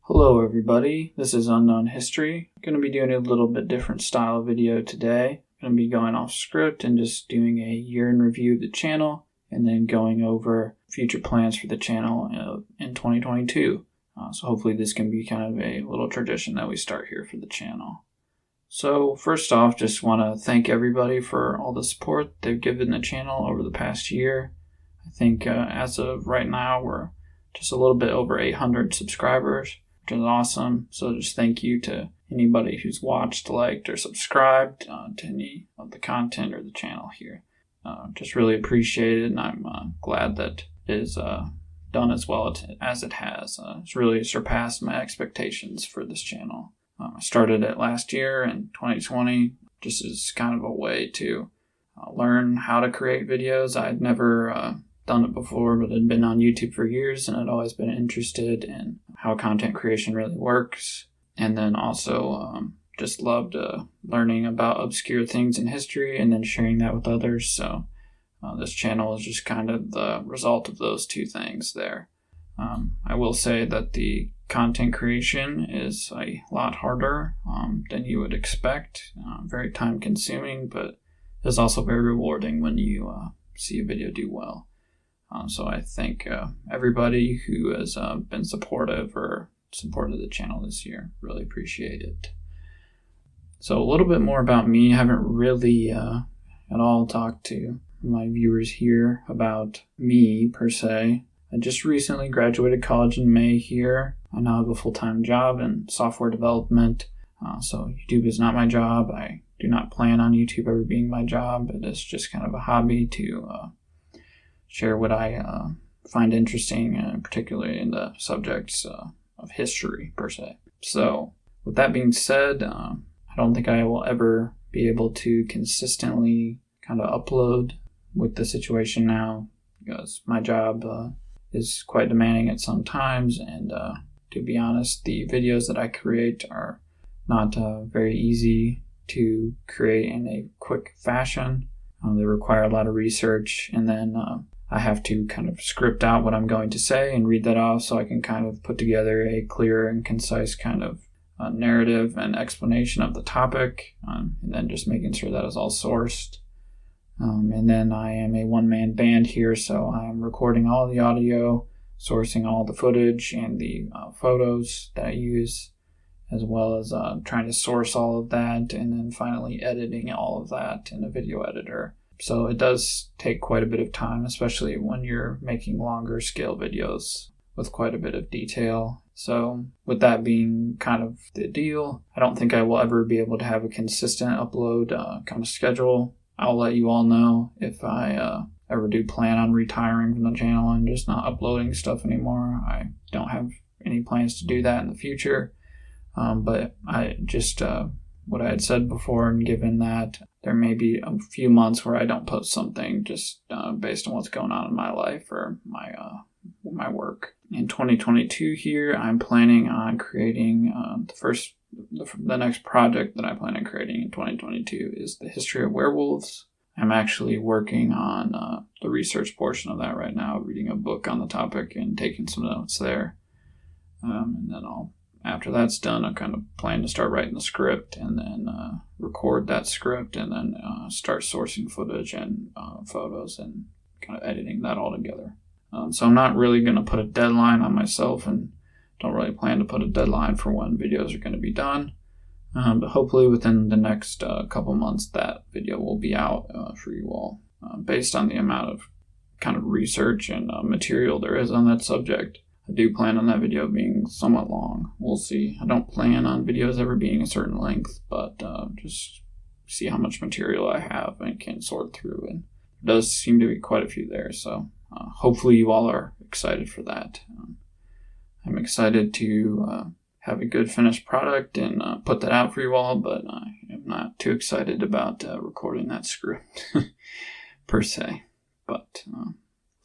Hello everybody, this is Unknown History. I'm going to be doing a little bit different style video today. I'm going to be going off script and just doing a year in review of the channel and then going over future plans for the channel in 2022. So hopefully this can be kind of a little tradition that we start here for the channel. So first off, just want to thank everybody for all the support they've given the channel over the past year. I think as of right now we're just a little bit over 800 subscribers. Which is awesome. So just thank you to anybody who's watched, liked, or subscribed to any of the content or the channel here. Just really appreciate it, and I'm glad that it is done as well as it has. It's really surpassed my expectations for this channel. I started it last year in 2020, just as kind of a way to learn how to create videos. I'd never done it before, but had been on YouTube for years and had always been interested in how content creation really works. And then also just loved learning about obscure things in history and then sharing that with others. So this channel is just kind of the result of those two things there. I will say that the content creation is a lot harder than you would expect. Very time consuming, but it's also very rewarding when you see a video do well. So I thank everybody who has been supportive or supported the channel this year. Really appreciate it. So a little bit more about me. I haven't really at all talked to my viewers here about me per se. I just recently graduated college in May here. I now have a full-time job in software development. So YouTube is not my job. I do not plan on YouTube ever being my job. It is just kind of a hobby to share what I find interesting, particularly in the subjects of history, per se. So, with that being said, I don't think I will ever be able to consistently kind of upload with the situation now, because my job is quite demanding at some times, and to be honest, the videos that I create are not very easy to create in a quick fashion. They require a lot of research, and then I have to kind of script out what I'm going to say and read that off so I can kind of put together a clear and concise kind of narrative and explanation of the topic, and then just making sure that is all sourced. And then I am a one-man band here, so I'm recording all the audio, sourcing all the footage and the photos that I use, as well as trying to source all of that, and then finally editing all of that in a video editor. So it does take quite a bit of time, especially when you're making longer scale videos with quite a bit of detail. So with that being kind of the deal, I don't think I will ever be able to have a consistent upload kind of schedule. I'll let you all know if I ever do plan on retiring from the channel and just not uploading stuff anymore. I don't have any plans to do that in the future. But I just, what I had said before, and given that there may be a few months where I don't post something just based on what's going on in my life or my work. In 2022 here, I'm planning on creating the next project that I plan on creating in 2022 is the History of Werewolves. I'm actually working on the research portion of that right now, reading a book on the topic and taking some notes there. And then after that's done, I kind of plan to start writing the script and then record that script and then start sourcing footage and photos and kind of editing that all together. So I'm not really going to put a deadline on myself and don't really plan to put a deadline for when videos are going to be done. But hopefully within the next couple months that video will be out for you all based on the amount of kind of research and material there is on that subject. I do plan on that video being somewhat long. We'll see. I don't plan on videos ever being a certain length, but just see how much material I have and can sort through. And there does seem to be quite a few there, so hopefully you all are excited for that. I'm excited to have a good finished product and put that out for you all, but I am not too excited about recording that script per se. But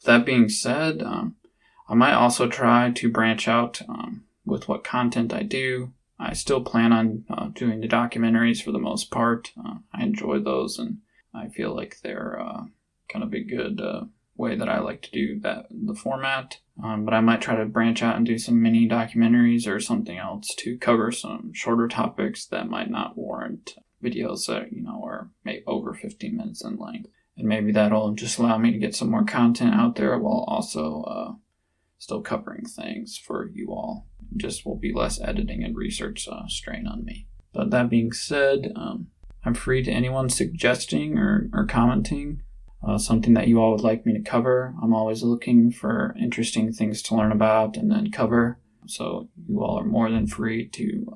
that being said, I might also try to branch out with what content I do. I still plan on doing the documentaries for the most part. I enjoy those, and I feel like they're kind of a good way that I like to do the format. But I might try to branch out and do some mini documentaries or something else to cover some shorter topics that might not warrant videos that, are maybe over 15 minutes in length. And maybe that'll just allow me to get some more content out there while also still covering things for you all. Just will be less editing and research strain on me. But that being said, I'm free to anyone suggesting or commenting something that you all would like me to cover. I'm always looking for interesting things to learn about and then cover. So you all are more than free to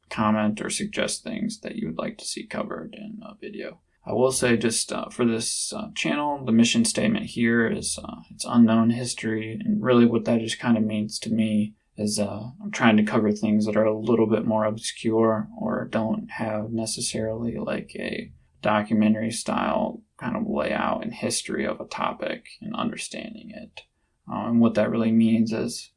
comment or suggest things that you would like to see covered in a video. I will say just for this channel, the mission statement here is it's unknown history, and really what that just kind of means to me is I'm trying to cover things that are a little bit more obscure or don't have necessarily like a documentary style kind of layout and history of a topic and understanding it. And what that really means is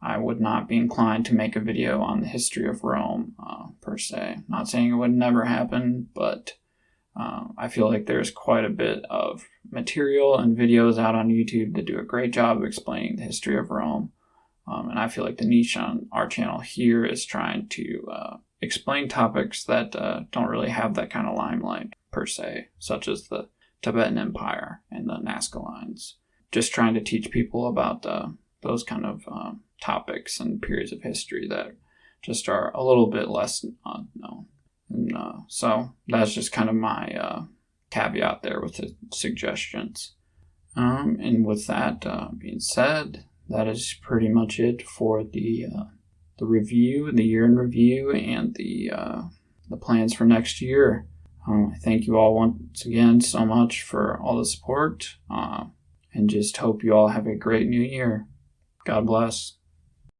I would not be inclined to make a video on the history of Rome per se. Not saying it would never happen, but I feel like there's quite a bit of material and videos out on YouTube that do a great job of explaining the history of Rome. And I feel like the niche on our channel here is trying to explain topics that don't really have that kind of limelight per se, such as the Tibetan Empire and the Nazca lines. Just trying to teach people about those kind of topics and periods of history that just are a little bit less known. And so that's just kind of my caveat there with the suggestions. And with that being said, that is pretty much it for the review, the year in review, and the plans for next year. I thank you all once again so much for all the support, and just hope you all have a great new year. God bless.